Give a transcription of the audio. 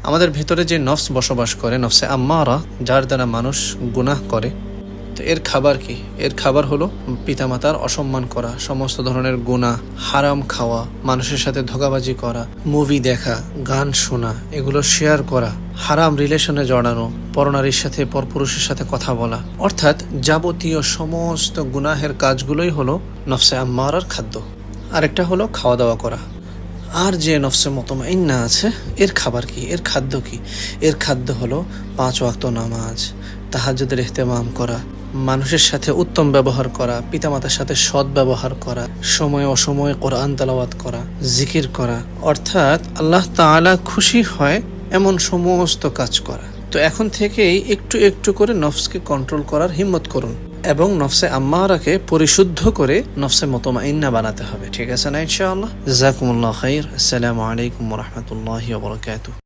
আমাদের ভেতরে যে নফস বসবাস করে, নফসে আম্মারা, যার দ্বারা মানুষ গুনাহ করে, তো এর খাবার কি? এর খাবার হলো পিতামাতার অসম্মান করা, সমস্ত ধরনের গুনাহ, হারাম খাওয়া, মানুষের সাথে ধোঁকাবাজি করা, মুভি দেখা, গান শোনা, এগুলো শেয়ার করা, হারাম রিলেশনে জড়ানো, পরনারীর সাথে পরপুরুষের সাথে কথা বলা, অর্থাৎ যাবতীয় সমস্ত গুনাহের কাজগুলোই হলো নফসে আম্মারার খাদ্য। আরেকটা হলো খাওয়া দাওয়া করা। আর যে নফসে মুতমাইন্না আছে, এর খাবার কি? এর খাদ্য কি? এর খাদ্য হলো 5 ওয়াক্ত নামাজ, তাহাজ্জুদের ইহতিমাম করা, মানুষের সাথে উত্তম ব্যবহার করা, পিতামাতার সাথে সৎ ব্যবহার করা, সময় অসময়ে কোরআন তেলাওয়াত করা, জিকির করা, অর্থাৎ আল্লাহ তাআলা খুশি হয় এমন সমস্ত কাজ করা। তো এখন থেকেই একটু একটু করে নফসকে কন্ট্রোল করার হিম্মত করুন এবং নফসে আম্মারাকে পরিশুদ্ধ করে নফসে মুতমাইন্না বানাতে হবে। ঠিক আছে না ইনশাআল্লাহ? জাযাকুমুল্লাহু খাইর। আসসালামু আলাইকুম ওয়া রাহমাতুল্লাহি ওয়া বারাকাতুহু।